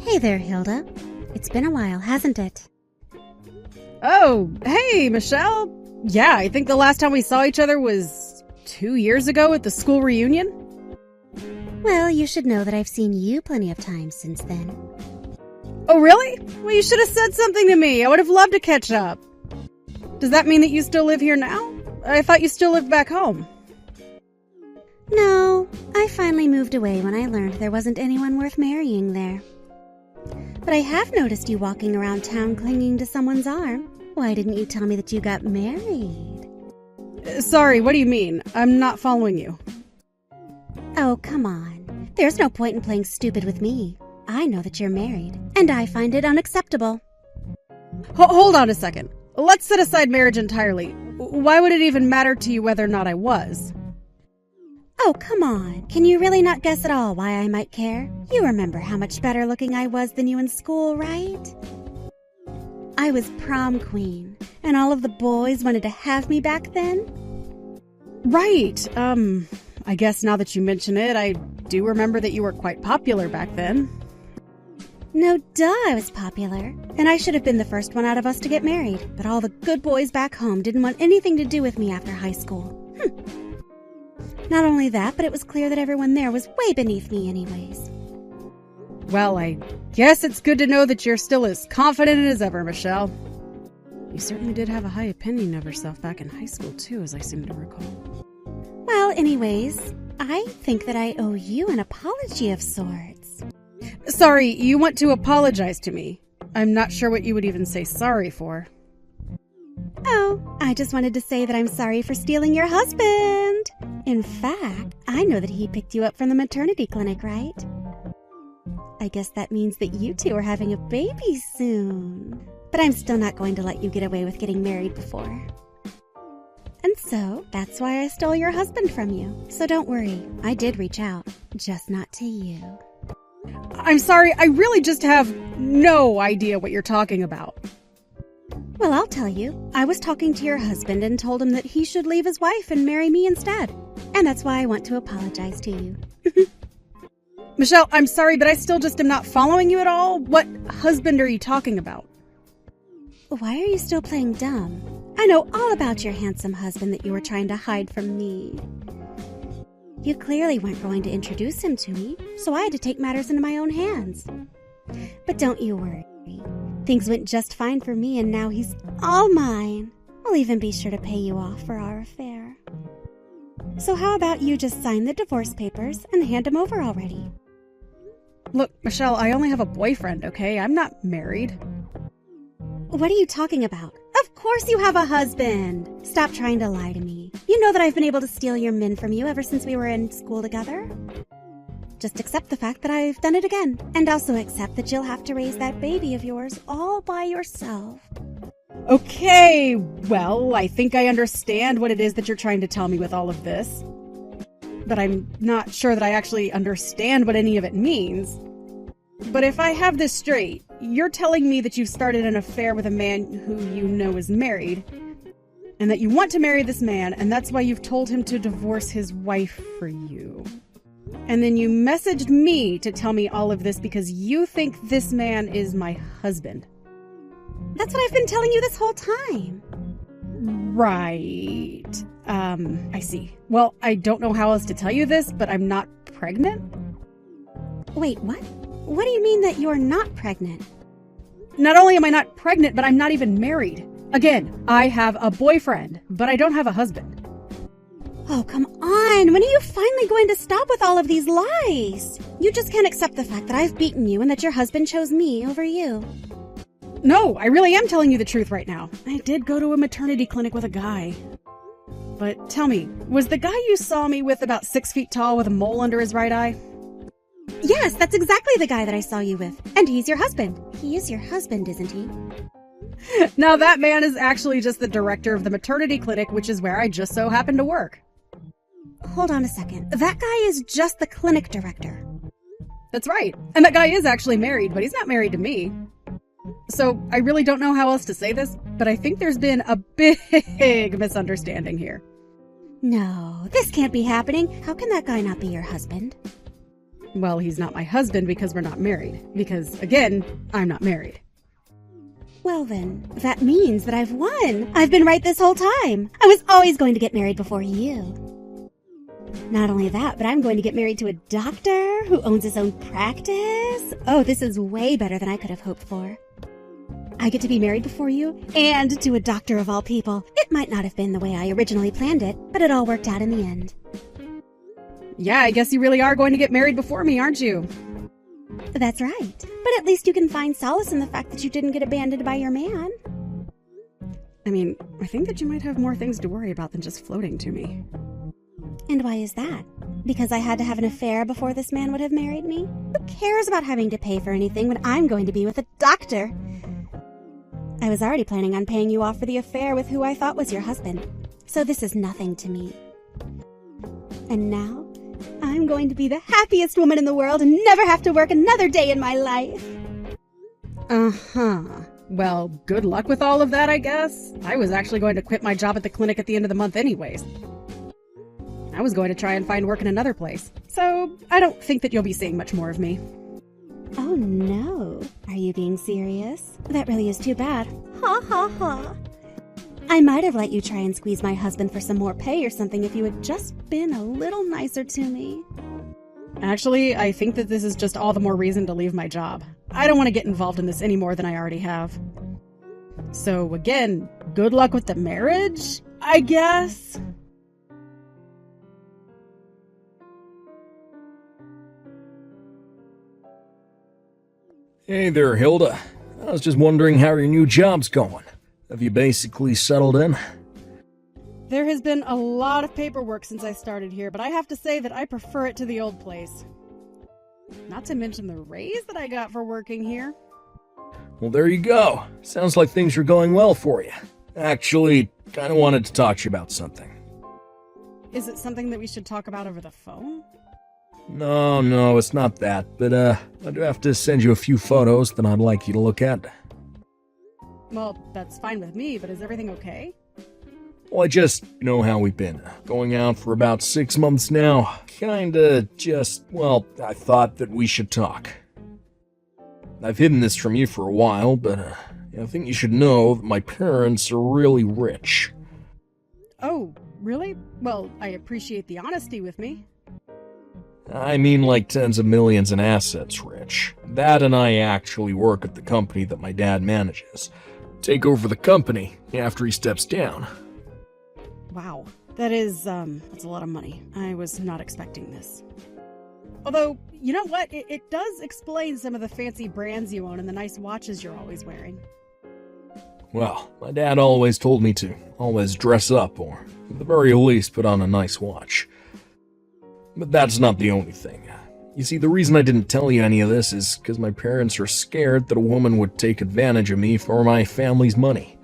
Hey there, Hilda. It's been a while, hasn't it? Oh, hey, Michelle. Yeah, I think the last time we saw each other was 2 years ago at the school reunion. Well, you should know that I've seen you plenty of times since then. Oh, really? Well, you should have said something to me. I would have loved to catch up. Does that mean that you still live here now? I thought you still lived back home. No, I finally moved away when I learned there wasn't anyone worth marrying there. But I have noticed you walking around town clinging to someone's arm. Why didn't you tell me that you got married? Sorry, what do you mean? I'm not following you. Oh, come on. There's no point in playing stupid with me. I know that you're married, and I find it unacceptable. Hold on a second. Let's set aside marriage entirely. Why would it even matter to you whether or not I was? Oh, come on. Can you really not guess at all why I might care? You remember how much better looking I was than you in school, right? I was prom queen, and all of the boys wanted to have me back then. Right. I guess now that you mention it, I do remember that you were quite popular back then. No duh, I was popular, and I should have been the first one out of us to get married, but all the good boys back home didn't want anything to do with me after high school. Not only that, but it was clear that everyone there was way beneath me anyways. Well, I guess it's good to know that you're still as confident as ever, Michelle. You certainly did have a high opinion of yourself back in high school, too, as I seem to recall. Well, anyways, I think that I owe you an apology of sorts. Sorry, you want to apologize to me. I'm not sure what you would even say sorry for. Oh, I just wanted to say that I'm sorry for stealing your husband. In fact, I know that he picked you up from the maternity clinic, right? I guess that means that you two are having a baby soon. But I'm still not going to let you get away with getting married before. And so, that's why I stole your husband from you. So don't worry, I did reach out, just not to you. I'm sorry, I really just have no idea what you're talking about. Well, I'll tell you. I was talking to your husband and told him that he should leave his wife and marry me instead. And that's why I want to apologize to you. Michelle, I'm sorry, but I still just am not following you at all. What husband are you talking about? Why are you still playing dumb? I know all about your handsome husband that you were trying to hide from me. You clearly weren't going to introduce him to me, so I had to take matters into my own hands. But don't you worry. Things went just fine for me, and now he's all mine. I'll even be sure to pay you off for our affair. So how about you just sign the divorce papers and hand them over already? Look, Michelle, I only have a boyfriend, okay? I'm not married. What are you talking about? Of course you have a husband! Stop trying to lie to me. You know that I've been able to steal your men from you ever since we were in school together. Just accept the fact that I've done it again. And also accept that you'll have to raise that baby of yours all by yourself. Okay, well, I think I understand what it is that you're trying to tell me with all of this. But I'm not sure that I actually understand what any of it means. But if I have this straight, you're telling me that you've started an affair with a man who you know is married, and that you want to marry this man, and that's why you've told him to divorce his wife for you. And then you messaged me to tell me all of this because you think this man is my husband. That's what I've been telling you this whole time. Right. I see. Well, I don't know how else to tell you this, but I'm not pregnant? Wait, what? What do you mean that you're not pregnant? Not only am I not pregnant, but I'm not even married. Again, I have a boyfriend, but I don't have a husband. Oh, come on. When are you finally going to stop with all of these lies? You just can't accept the fact that I've beaten you and that your husband chose me over you. No, I really am telling you the truth right now. I did go to a maternity clinic with a guy. But tell me, was the guy you saw me with about 6 feet tall with a mole under his right eye? Yes, that's exactly the guy that I saw you with. And he's your husband. He is your husband, isn't he? Now that man is actually just the director of the maternity clinic, which is where I just so happen to work. Hold on a second. That guy is just the clinic director. That's right. And that guy is actually married, but he's not married to me. So I really don't know how else to say this, but I think there's been a big misunderstanding here. No, this can't be happening. How can that guy not be your husband? Well, he's not my husband because we're not married. Because, again, I'm not married. Well then, that means that I've won. I've been right this whole time. I was always going to get married before you. Not only that, but I'm going to get married to a doctor who owns his own practice. Oh, this is way better than I could have hoped for. I get to be married before you, and to a doctor of all people. It might not have been the way I originally planned it, but it all worked out in the end. Yeah, I guess you really are going to get married before me, aren't you? That's right. But at least you can find solace in the fact that you didn't get abandoned by your man. I mean, I think that you might have more things to worry about than just floating to me. And why is that? Because I had to have an affair before this man would have married me? Who cares about having to pay for anything when I'm going to be with a doctor? I was already planning on paying you off for the affair with who I thought was your husband. So this is nothing to me. And now, I'm going to be the happiest woman in the world and never have to work another day in my life. Uh-huh. Well, good luck with all of that, I guess. I was actually going to quit my job at the clinic at the end of the month anyways. I was going to try and find work in another place. So, I don't think that you'll be seeing much more of me. Oh no. Are you being serious? That really is too bad. Ha ha ha. I might have let you try and squeeze my husband for some more pay or something if you had just been a little nicer to me. Actually, I think that this is just all the more reason to leave my job. I don't want to get involved in this any more than I already have. So again, good luck with the marriage, I guess? Hey there, Hilda. I was just wondering how your new job's going. Have you basically settled in? There has been a lot of paperwork since I started here, but I have to say that I prefer it to the old place. Not to mention the raise that I got for working here. Well, there you go. Sounds like things are going well for you. Actually, kinda wanted to talk to you about something. Is it something that we should talk about over the phone? No, it's not that, but I do have to send you a few photos that I'd like you to look at. Well, that's fine with me, but is everything okay? Well, you know how we've been. Going out for about 6 months now. I thought that we should talk. I've hidden this from you for a while, but I think you should know that my parents are really rich. Oh, really? Well, I appreciate the honesty with me. I mean like tens of millions in assets rich. That and I actually work at the company that my dad manages. Take over the company after he steps down. Wow. That's a lot of money. I was not expecting this. Although, you know what? It does explain some of the fancy brands you own and the nice watches you're always wearing. Well, my dad always told me to always dress up, or at the very least put on a nice watch. But that's not the only thing. You see, the reason I didn't tell you any of this is because my parents are scared that a woman would take advantage of me for my family's money.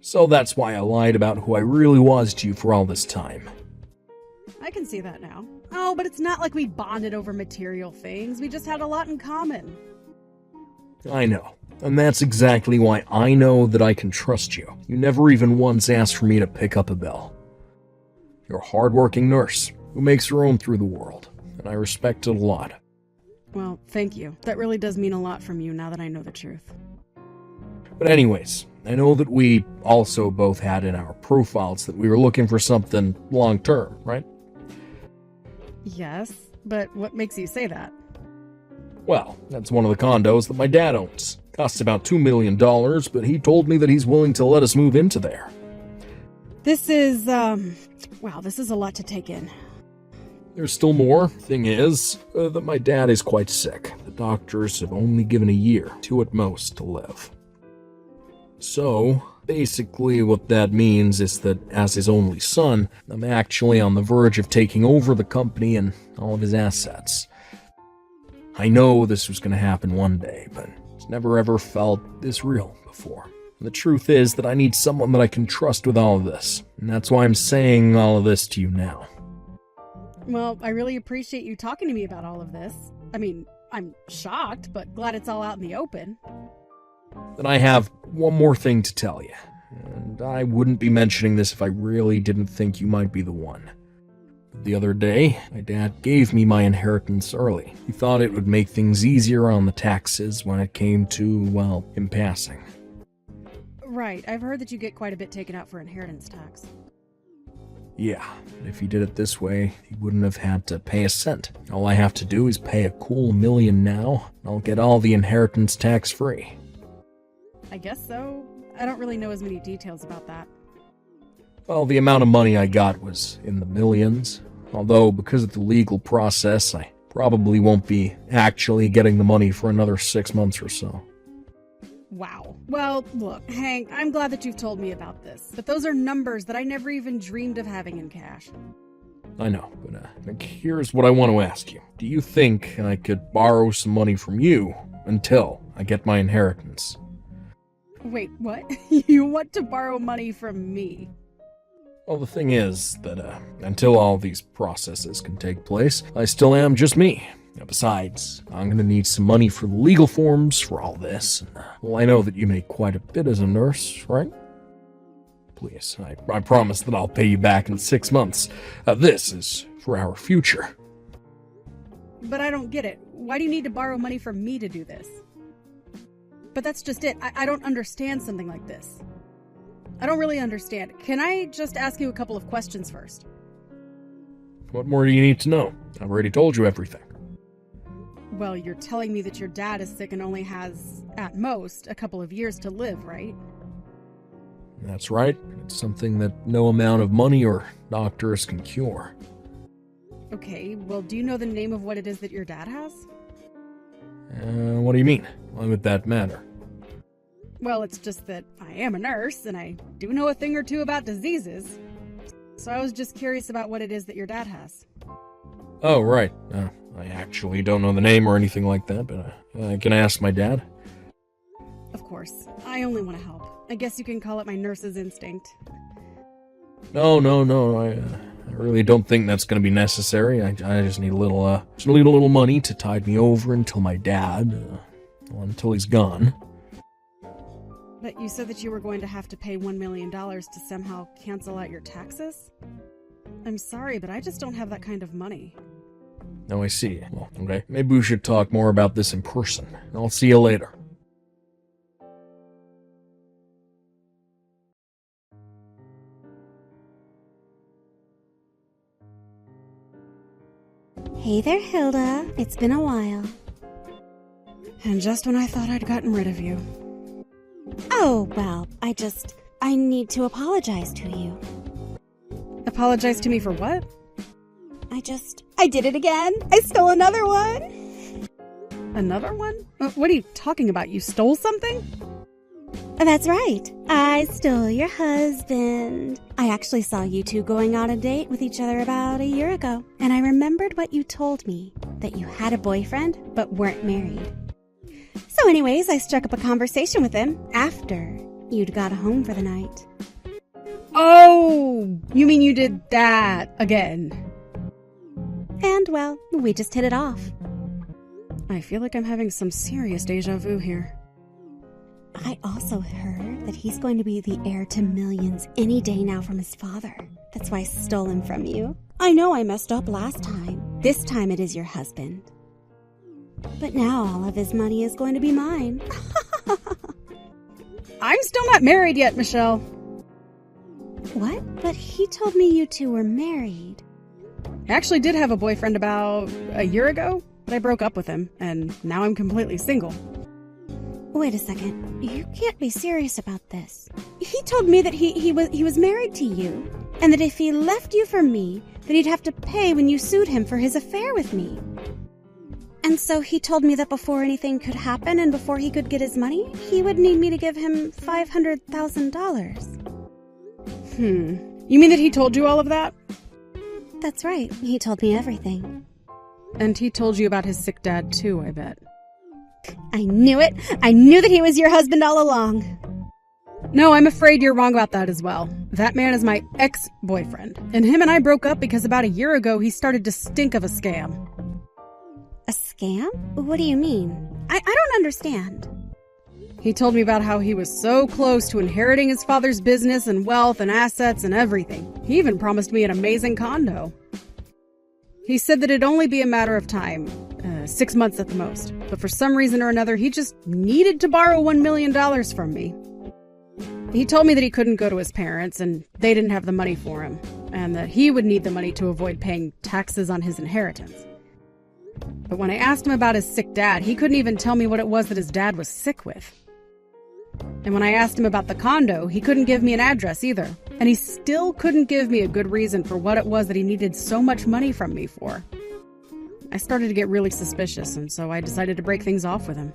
So that's why I lied about who I really was to you for all this time. I can see that now. Oh, but it's not like we bonded over material things. We just had a lot in common. I know. And that's exactly why I know that I can trust you. You never even once asked for me to pick up a bill. You're a hard-working nurse who makes her own through the world, and I respect it a lot. Well, thank you. That really does mean a lot from you now that I know the truth. But anyways, I know that we also both had in our profiles that we were looking for something long-term, right? Yes, but what makes you say that? Well, that's one of the condos that my dad owns. Costs about $2 million, but he told me that he's willing to let us move into there. This is, wow, this is a lot to take in. There's still more. Thing is, that my dad is quite sick. The doctors have only given a year, 2 at most, to live. So, basically what that means is that as his only son, I'm actually on the verge of taking over the company and all of his assets. I know this was going to happen one day, but it's never ever felt this real before. And the truth is that I need someone that I can trust with all of this, and that's why I'm saying all of this to you now. Well, I really appreciate you talking to me about all of this. I mean, I'm shocked, but glad it's all out in the open. Then I have one more thing to tell you, and I wouldn't be mentioning this if I really didn't think you might be the one. The other day, my dad gave me my inheritance early. He thought it would make things easier on the taxes when it came to, well, him passing. Right, I've heard that you get quite a bit taken out for inheritance tax. Yeah, but if he did it this way, he wouldn't have had to pay a cent. All I have to do is pay a cool $1 million now, and I'll get all the inheritance tax-free. I guess so. I don't really know as many details about that. Well, the amount of money I got was in the millions. Although, because of the legal process, I probably won't be actually getting the money for another 6 months or so. Wow. Well, look, Hank, I'm glad that you've told me about this, but those are numbers that I never even dreamed of having in cash. I know, but here's what I want to ask you. Do you think I could borrow some money from you until I get my inheritance? Wait, what? You want to borrow money from me? Well, the thing is that until all these processes can take place, I still am just me. Besides, I'm going to need some money for the legal forms for all this. Well, I know that you make quite a bit as a nurse, right? Please, I promise that I'll pay you back in 6 months. This is for our future. But I don't get it. Why do you need to borrow money from me to do this? But that's just it. I don't understand something like this. I don't really understand. Can I just ask you a couple of questions first? What more do you need to know? I've already told you everything. Well, you're telling me that your dad is sick and only has, at most, a couple of years to live, right? That's right. It's something that no amount of money or doctors can cure. Okay, well, do you know the name of what it is that your dad has? What do you mean? Why would that matter? Well, it's just that I am a nurse, and I do know a thing or two about diseases. So I was just curious about what it is that your dad has. Oh, right. I actually don't know the name or anything like that, but can I ask my dad? Of course. I only want to help. I guess you can call it my nurse's instinct. No. I really don't think that's going to be necessary. I just need a little money to tide me over until my dad, until he's gone. But you said that you were going to have to pay $1 million to somehow cancel out your taxes? I'm sorry, but I just don't have that kind of money. Oh, I see. Well, okay. Maybe we should talk more about this in person. I'll see you later. Hey there, Hilda. It's been a while. And just when I thought I'd gotten rid of you. Oh, well, I need to apologize to you. Apologize to me for what? I did it again. I stole another one. Another one? What are you talking about? You stole something? That's right. I stole your husband. I actually saw you two going on a date with each other about a year ago, and I remembered what you told me, that you had a boyfriend but weren't married. So anyways, I struck up a conversation with him after you'd got home for the night. Oh, you mean you did that again? And, well, we just hit it off. I feel like I'm having some serious deja vu here. I also heard that he's going to be the heir to millions any day now from his father. That's why I stole him from you. I know I messed up last time. This time it is your husband. But now all of his money is going to be mine. I'm still not married yet, Michelle. What? But he told me you two were married. I actually did have a boyfriend about a year ago, but I broke up with him, and now I'm completely single. Wait a second. You can't be serious about this. He told me that he was married to you, and that if he left you for me, then he'd have to pay when you sued him for his affair with me. And so he told me that before anything could happen and before he could get his money, he would need me to give him $500,000. You mean that he told you all of that? That's right. He told me everything. And he told you about his sick dad too, I bet. I knew it. I knew that he was your husband all along. No, I'm afraid you're wrong about that as well. That man is my ex-boyfriend. And him and I broke up because about a year ago he started to stink of a scam. A scam? What do you mean? I don't understand. He told me about how he was so close to inheriting his father's business and wealth and assets and everything. He even promised me an amazing condo. He said that it'd only be a matter of time, 6 months at the most. But for some reason or another, he just needed to borrow $1 million from me. He told me that he couldn't go to his parents and they didn't have the money for him, and that he would need the money to avoid paying taxes on his inheritance. But when I asked him about his sick dad, he couldn't even tell me what it was that his dad was sick with. And when I asked him about the condo, he couldn't give me an address either. And he still couldn't give me a good reason for what it was that he needed so much money from me for. I started to get really suspicious, and so I decided to break things off with him.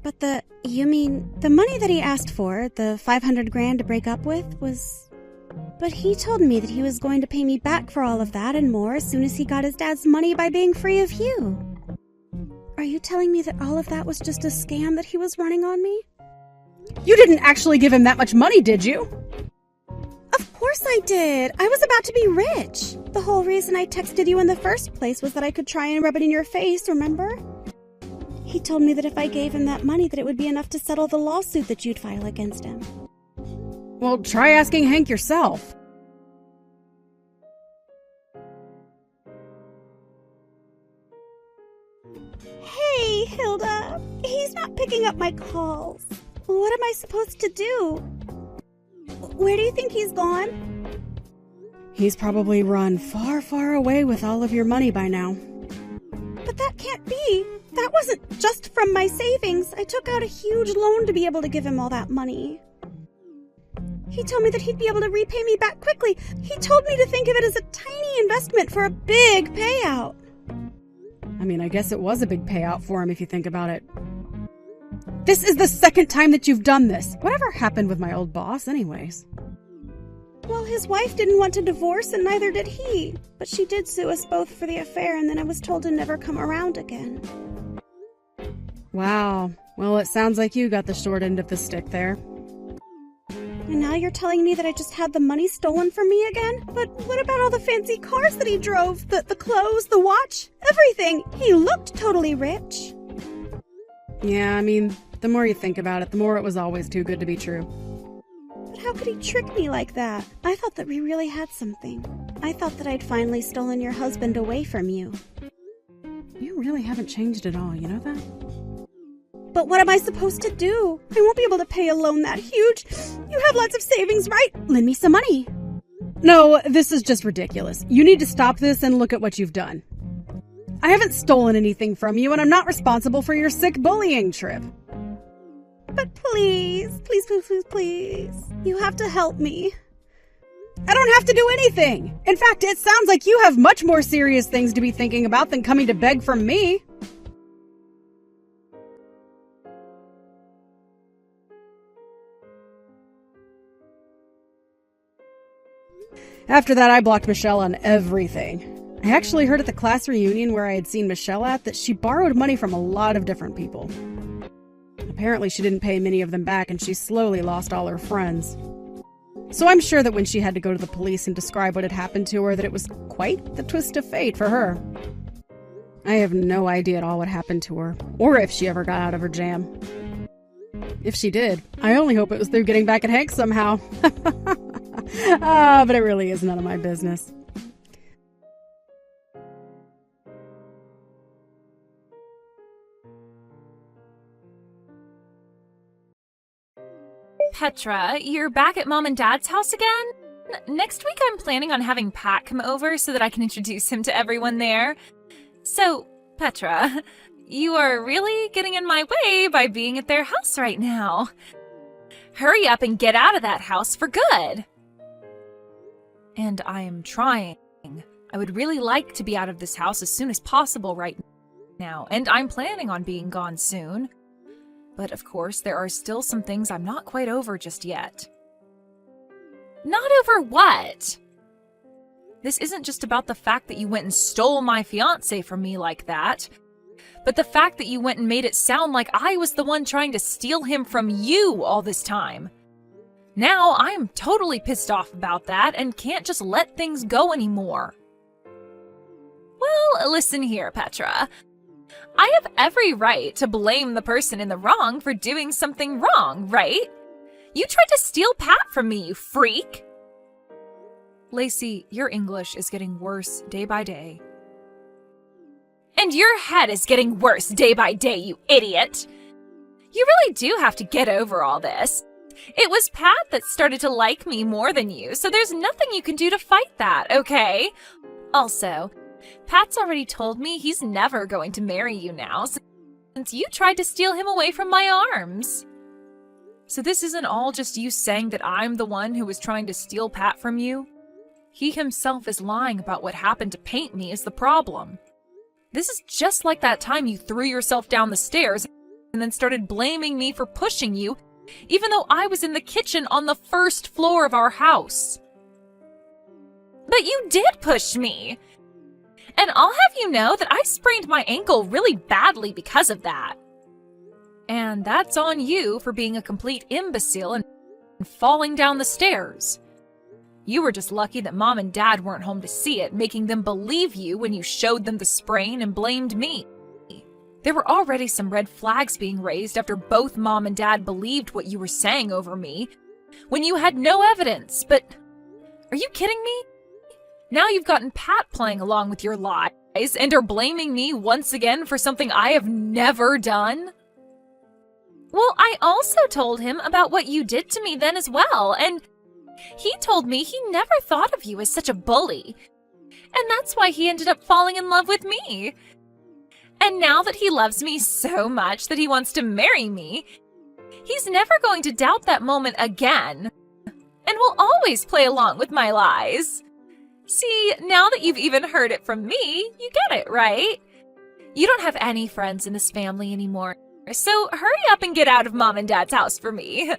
But you mean, the money that he asked for, the $500,000 to break up with, was... But he told me that he was going to pay me back for all of that and more as soon as he got his dad's money by being free of you. Are you telling me that all of that was just a scam that he was running on me? You didn't actually give him that much money, did you? Of course I did. I was about to be rich. The whole reason I texted you in the first place was that I could try and rub it in your face, remember? He told me that if I gave him that money that it would be enough to settle the lawsuit that you'd file against him. Well, try asking Hank yourself. Hey, Hilda. He's not picking up my calls. What am I supposed to do? Where do you think he's gone? He's probably run far, far away with all of your money by now. But that can't be. That wasn't just from my savings. I took out a huge loan to be able to give him all that money. He told me that he'd be able to repay me back quickly. He told me to think of it as a tiny investment for a big payout. I mean, I guess it was a big payout for him if you think about it. This is the second time that you've done this. Whatever happened with my old boss, anyways? Well, his wife didn't want to divorce, and neither did he. But she did sue us both for the affair, and then I was told to never come around again. Wow. Well, it sounds like you got the short end of the stick there. And now you're telling me that I just had the money stolen from me again? But what about all the fancy cars that he drove? The clothes, the watch, everything? He looked totally rich. Yeah, I mean, the more you think about it, the more it was always too good to be true. But how could he trick me like that? I thought that we really had something. I thought that I'd finally stolen your husband away from you. You really haven't changed at all, you know that? But what am I supposed to do? I won't be able to pay a loan that huge. You have lots of savings, right? Lend me some money. No, this is just ridiculous. You need to stop this and look at what you've done. I haven't stolen anything from you, and I'm not responsible for your sick bullying trip. But please, please, please, please, please. You have to help me. I don't have to do anything. In fact, it sounds like you have much more serious things to be thinking about than coming to beg from me. After that, I blocked Michelle on everything. I actually heard at the class reunion where I had seen Michelle at that she borrowed money from a lot of different people. Apparently she didn't pay many of them back, and she slowly lost all her friends. So I'm sure that when she had to go to the police and describe what had happened to her, that it was quite the twist of fate for her. I have no idea at all what happened to her, or if she ever got out of her jam. If she did, I only hope it was through getting back at Hank somehow. But it really is none of my business. Petra, you're back at Mom and Dad's house again? Next week I'm planning on having Pat come over so that I can introduce him to everyone there. So, Petra, you are really getting in my way by being at their house right now. Hurry up and get out of that house for good. And I am trying. I would really like to be out of this house as soon as possible right now, and I'm planning on being gone soon. But of course, there are still some things I'm not quite over just yet. Not over what? This isn't just about the fact that you went and stole my fiancé from me like that, but the fact that you went and made it sound like I was the one trying to steal him from you all this time. Now I'm totally pissed off about that and can't just let things go anymore. Well, listen here, Petra. I have every right to blame the person in the wrong for doing something wrong, right? You tried to steal Pat from me, you freak! Lacey, your English is getting worse day by day. And your head is getting worse day by day, you idiot. You really do have to get over all this. It was Pat that started to like me more than you, so there's nothing you can do to fight that, okay? Also, Pat's already told me he's never going to marry you now, since you tried to steal him away from my arms. So this isn't all just you saying that I'm the one who was trying to steal Pat from you? He himself is lying about what happened to Paint Me is the problem. This is just like that time you threw yourself down the stairs and then started blaming me for pushing you, even though I was in the kitchen on the first floor of our house. But you did push me! And I'll have you know that I sprained my ankle really badly because of that. And that's on you for being a complete imbecile and falling down the stairs. You were just lucky that Mom and Dad weren't home to see it, making them believe you when you showed them the sprain and blamed me. There were already some red flags being raised after both Mom and Dad believed what you were saying over me, when you had no evidence, but are you kidding me? Now you've gotten Pat playing along with your lies and are blaming me once again for something I have never done? Well, I also told him about what you did to me then as well, and he told me he never thought of you as such a bully. And that's why he ended up falling in love with me. And now that he loves me so much that he wants to marry me, he's never going to doubt that moment again, and will always play along with my lies. See, now that you've even heard it from me, you get it, right? You don't have any friends in this family anymore, so hurry up and get out of Mom and Dad's house for me.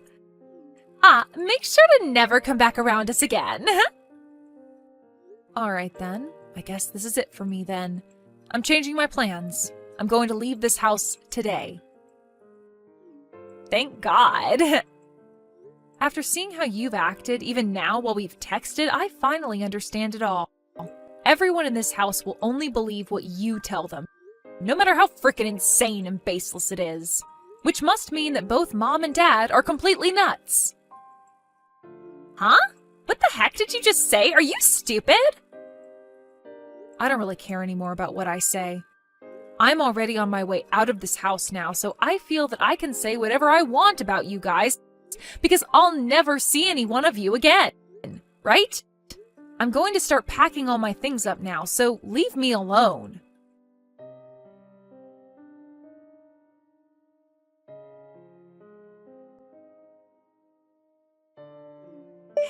Make sure to never come back around us again. All right then, I guess this is it for me then. I'm changing my plans. I'm going to leave this house today. Thank God. After seeing how you've acted, even now while we've texted, I finally understand it all. Everyone in this house will only believe what you tell them, no matter how frickin' insane and baseless it is. Which must mean that both Mom and Dad are completely nuts. Huh? What the heck did you just say? Are you stupid? I don't really care anymore about what I say. I'm already on my way out of this house now, so I feel that I can say whatever I want about you guys, because I'll never see any one of you again, right? I'm going to start packing all my things up now, so leave me alone.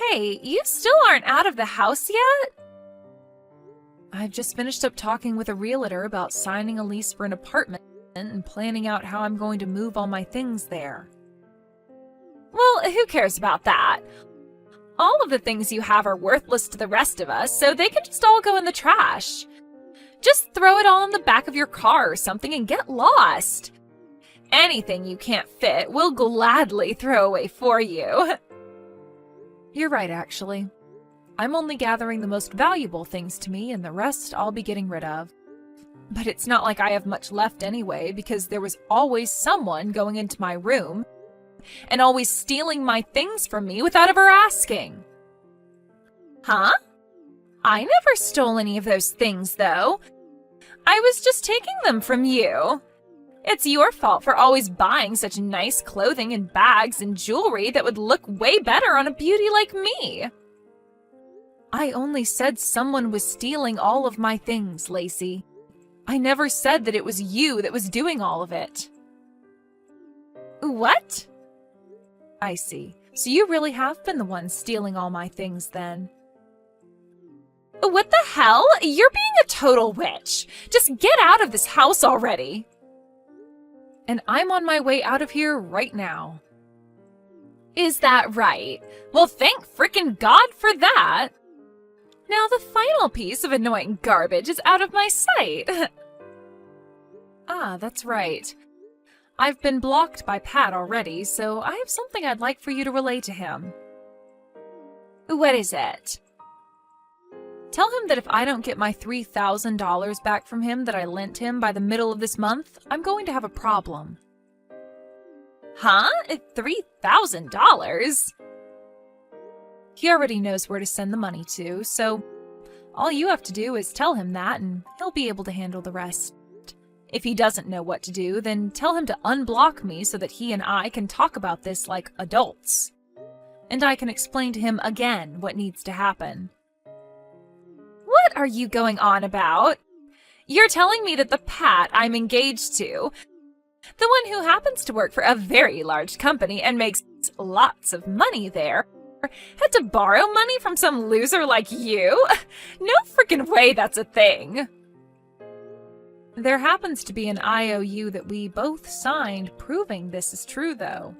Hey, you still aren't out of the house yet? I've just finished up talking with a realtor about signing a lease for an apartment and planning out how I'm going to move all my things there. Well, who cares about that? All of the things you have are worthless to the rest of us, so they can just all go in the trash. Just throw it all in the back of your car or something and get lost. Anything you can't fit, we'll gladly throw away for you. You're right, actually. I'm only gathering the most valuable things to me, and the rest I'll be getting rid of. But it's not like I have much left anyway, because there was always someone going into my room and always stealing my things from me without ever asking. Huh? I never stole any of those things, though. I was just taking them from you. It's your fault for always buying such nice clothing and bags and jewelry that would look way better on a beauty like me. I only said someone was stealing all of my things, Lacey. I never said that it was you that was doing all of it. What? I see. So you really have been the one stealing all my things then. What the hell? You're being a total witch. Just get out of this house already. And I'm on my way out of here right now. Is that right? Well, thank frickin' God for that. Now the final piece of annoying garbage is out of my sight. That's right. I've been blocked by Pat already, so I have something I'd like for you to relay to him. What is it? Tell him that if I don't get my $3,000 back from him that I lent him by the middle of this month, I'm going to have a problem. Huh? $3,000? He already knows where to send the money to, so all you have to do is tell him that and he'll be able to handle the rest. If he doesn't know what to do, then tell him to unblock me so that he and I can talk about this like adults. And I can explain to him again what needs to happen. What are you going on about? You're telling me that the Pat I'm engaged to, the one who happens to work for a very large company and makes lots of money there, had to borrow money from some loser like you? No freaking way that's a thing. There happens to be an IOU that we both signed proving this is true, though.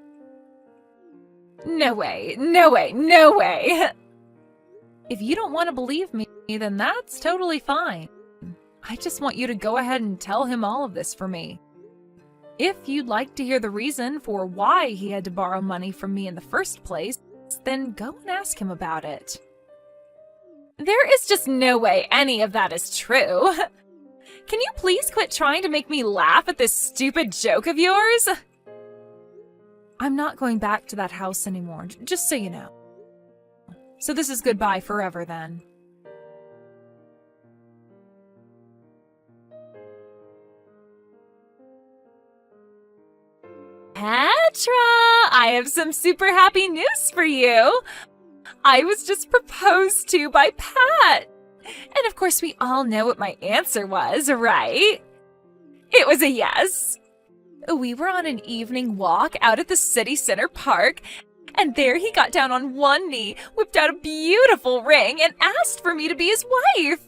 No way, no way, no way! If you don't want to believe me, then that's totally fine. I just want you to go ahead and tell him all of this for me. If you'd like to hear the reason for why he had to borrow money from me in the first place, then go and ask him about it. There is just no way any of that is true. Can you please quit trying to make me laugh at this stupid joke of yours? I'm not going back to that house anymore, just so you know. So this is goodbye forever then. Petra, I have some super happy news for you. I was just proposed to by Pat. And of course we all know what my answer was, right? It was a yes. We were on an evening walk out at the city center park, and there he got down on one knee, whipped out a beautiful ring, and asked for me to be his wife.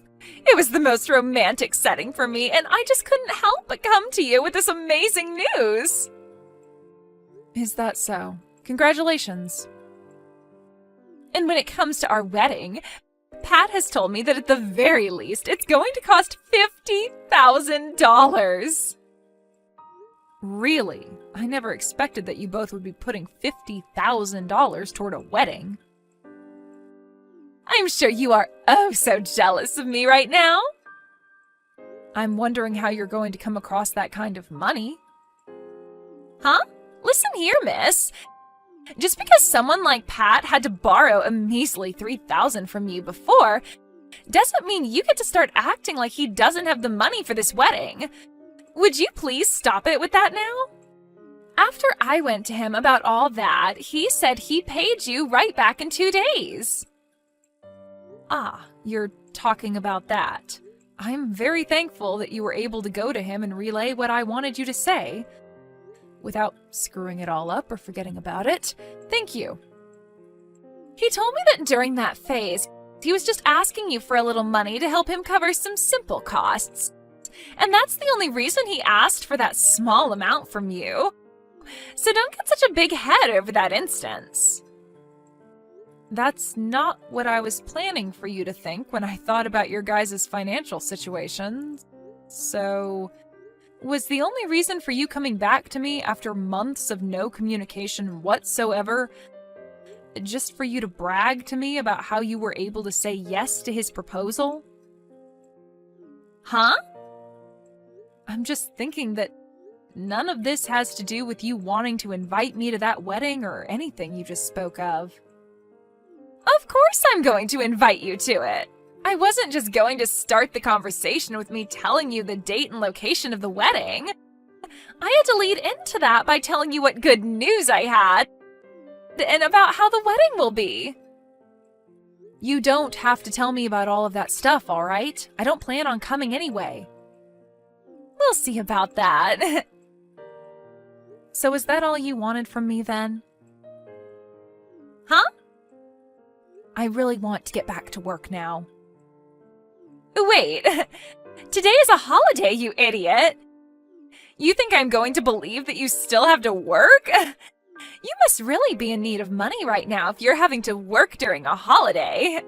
It was the most romantic setting for me, and I just couldn't help but come to you with this amazing news. Is that so? Congratulations. And when it comes to our wedding, Pat has told me that at the very least, it's going to cost $50,000. Really? I never expected that you both would be putting $50,000 toward a wedding. I'm sure you are oh so jealous of me right now. I'm wondering how you're going to come across that kind of money. Huh? Listen here, miss. Just because someone like Pat had to borrow a measly $3,000 from you before, doesn't mean you get to start acting like he doesn't have the money for this wedding. Would you please stop it with that now? After I went to him about all that, he said he paid you right back in 2 days. Ah, you're talking about that. I'm very thankful that you were able to go to him and relay what I wanted you to say, without screwing it all up or forgetting about it. Thank you. He told me that during that phase, he was just asking you for a little money to help him cover some simple costs. And that's the only reason he asked for that small amount from you. So don't get such a big head over that instance. That's not what I was planning for you to think when I thought about your guys' financial situations. So, was the only reason for you coming back to me after months of no communication whatsoever just for you to brag to me about how you were able to say yes to his proposal? Huh? I'm just thinking that none of this has to do with you wanting to invite me to that wedding or anything you just spoke of. Of course I'm going to invite you to it. I wasn't just going to start the conversation with me telling you the date and location of the wedding. I had to lead into that by telling you what good news I had and about how the wedding will be. You don't have to tell me about all of that stuff, all right? I don't plan on coming anyway. We'll see about that. So is that all you wanted from me then? Huh? I really want to get back to work now. Wait, today is a holiday, you idiot. You think I'm going to believe that you still have to work? You must really be in need of money right now if you're having to work during a holiday.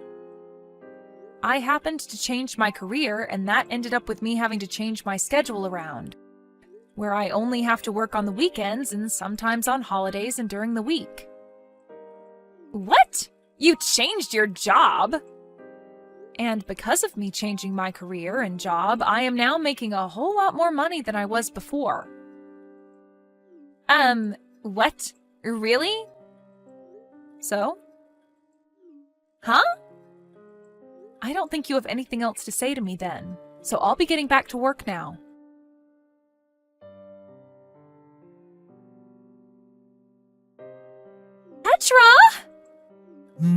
I happened to change my career, and that ended up with me having to change my schedule around, where I only have to work on the weekends and sometimes on holidays and during the week. What? You changed your job? And because of me changing my career and job, I am now making a whole lot more money than I was before. What? Really? So? Huh? I don't think you have anything else to say to me then, so I'll be getting back to work now. Petra,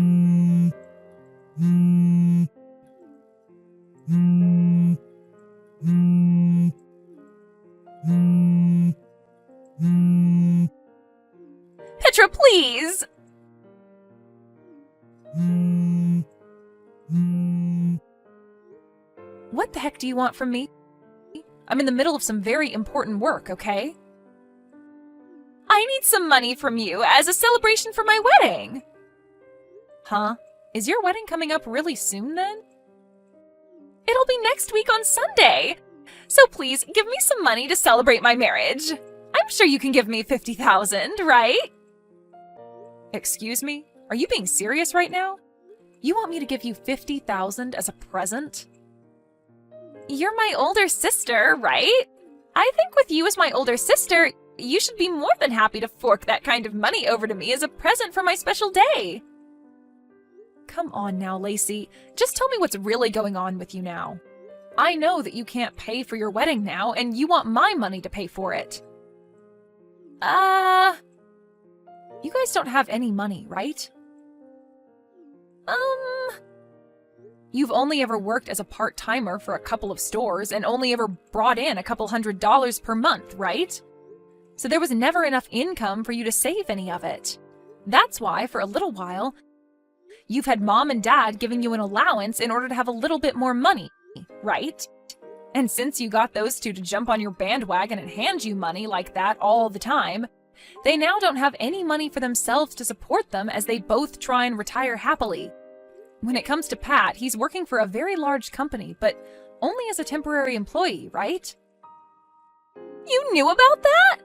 please! What the heck do you want from me? I'm in the middle of some very important work, okay? I need some money from you as a celebration for my wedding. Huh? Is your wedding coming up really soon then? It'll be next week on Sunday. So please, give me some money to celebrate my marriage. I'm sure you can give me $50,000, right? Excuse me? Are you being serious right now? You want me to give you $50,000 as a present? You're my older sister, right? I think with you as my older sister, you should be more than happy to fork that kind of money over to me as a present for my special day. Come on now, Lacey. Just tell me what's really going on with you now. I know that you can't pay for your wedding now, and you want my money to pay for it. You guys don't have any money, right? You've only ever worked as a part-timer for a couple of stores and only ever brought in a couple $100s per month, right? So there was never enough income for you to save any of it. That's why, for a little while, you've had mom and dad giving you an allowance in order to have a little bit more money, right? And since you got those two to jump on your bandwagon and hand you money like that all the time, they now don't have any money for themselves to support them as they both try and retire happily. When it comes to Pat, he's working for a very large company, but only as a temporary employee, right? You knew about that?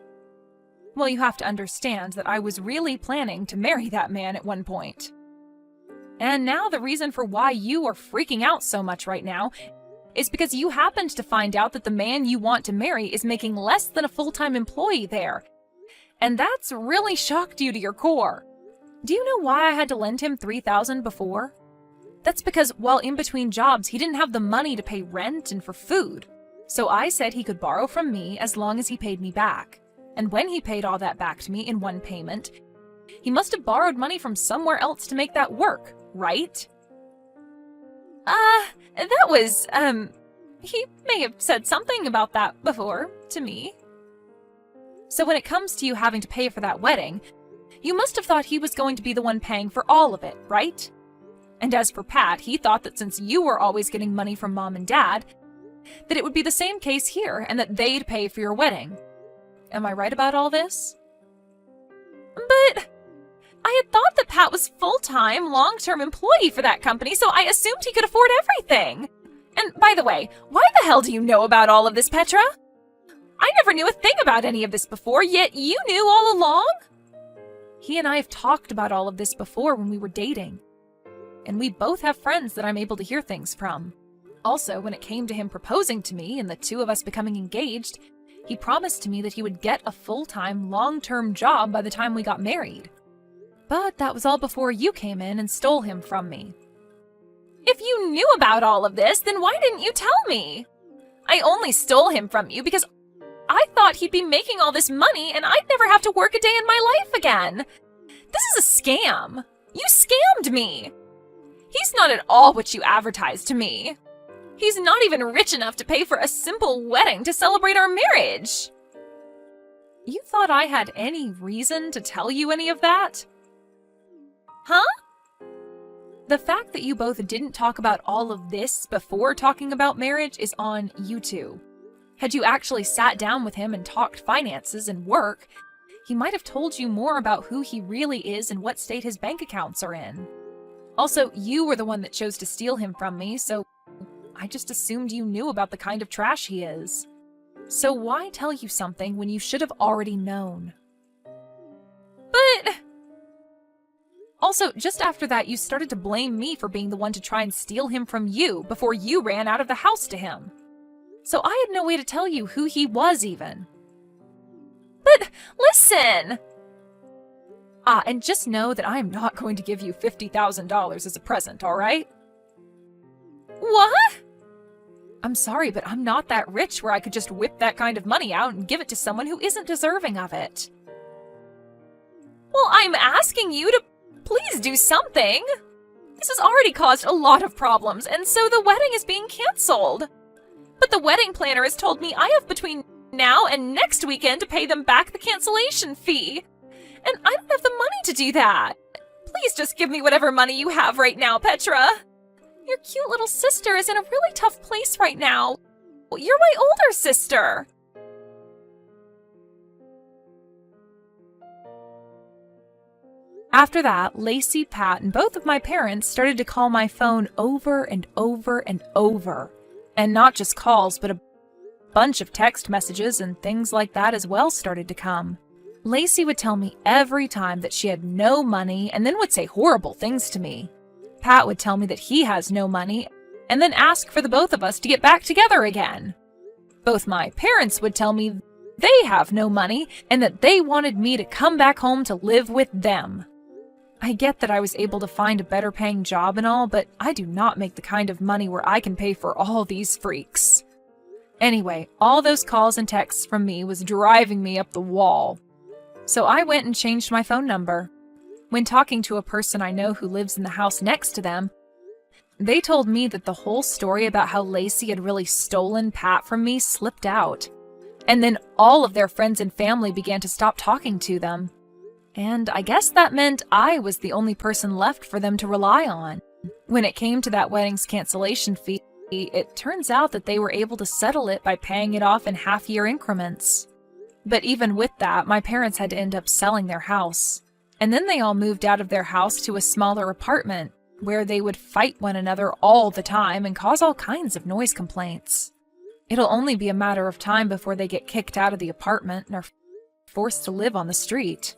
Well, you have to understand that I was really planning to marry that man at one point. And now the reason for why you are freaking out so much right now is because you happened to find out that the man you want to marry is making less than a full-time employee there. And that's really shocked you to your core. Do you know why I had to lend him $3,000 before? That's because while in between jobs, he didn't have the money to pay rent and for food. So I said he could borrow from me as long as he paid me back. And when he paid all that back to me in one payment, he must have borrowed money from somewhere else to make that work, right? He may have said something about that before to me. So when it comes to you having to pay for that wedding, you must have thought he was going to be the one paying for all of it, right? And as for Pat, he thought that since you were always getting money from mom and dad, that it would be the same case here and that they'd pay for your wedding. Am I right about all this? But I had thought that Pat was full-time, long-term employee for that company, so I assumed he could afford everything. And by the way, why the hell do you know about all of this, Petra? I never knew a thing about any of this before, yet you knew all along? He and I have talked about all of this before when we were dating. And we both have friends that I'm able to hear things from. Also, when it came to him proposing to me and the two of us becoming engaged, he promised to me that he would get a full-time, long-term job by the time we got married. But that was all before you came in and stole him from me. If you knew about all of this, then why didn't you tell me? I only stole him from you because I thought he'd be making all this money and I'd never have to work a day in my life again. This is a scam. You scammed me. He's not at all what you advertised to me. He's not even rich enough to pay for a simple wedding to celebrate our marriage. You thought I had any reason to tell you any of that? Huh? The fact that you both didn't talk about all of this before talking about marriage is on you two. Had you actually sat down with him and talked finances and work, he might have told you more about who he really is and what state his bank accounts are in. Also, you were the one that chose to steal him from me, so I just assumed you knew about the kind of trash he is. So why tell you something when you should have already known? But also, just after that, you started to blame me for being the one to try and steal him from you before you ran out of the house to him. So I had no way to tell you who he was even. But listen! And just know that I am not going to give you $50,000 as a present, all right? What? I'm sorry, but I'm not that rich where I could just whip that kind of money out and give it to someone who isn't deserving of it. Well, I'm asking you to Please do something! This has already caused a lot of problems, and so the wedding is being canceled. But the wedding planner has told me I have between now and next weekend to pay them back the cancellation fee. And I don't have the money to do that. Please just give me whatever money you have right now, Petra. Your cute little sister is in a really tough place right now. You're my older sister. After that, Lacey, Pat, and both of my parents started to call my phone over and over and over. And not just calls, but a bunch of text messages and things like that as well started to come. Lacey would tell me every time that she had no money and then would say horrible things to me. Pat would tell me that he has no money and then ask for the both of us to get back together again. Both my parents would tell me they have no money and that they wanted me to come back home to live with them. I get that I was able to find a better paying job and all, but I do not make the kind of money where I can pay for all these freaks. Anyway, all those calls and texts from me was driving me up the wall. So I went and changed my phone number. When talking to a person I know who lives in the house next to them, they told me that the whole story about how Lacey had really stolen Pat from me slipped out. And then all of their friends and family began to stop talking to them. And I guess that meant I was the only person left for them to rely on. When it came to that wedding's cancellation fee, it turns out that they were able to settle it by paying it off in half-year increments. But even with that, my parents had to end up selling their house. And then they all moved out of their house to a smaller apartment, where they would fight one another all the time and cause all kinds of noise complaints. It'll only be a matter of time before they get kicked out of the apartment and are forced to live on the street.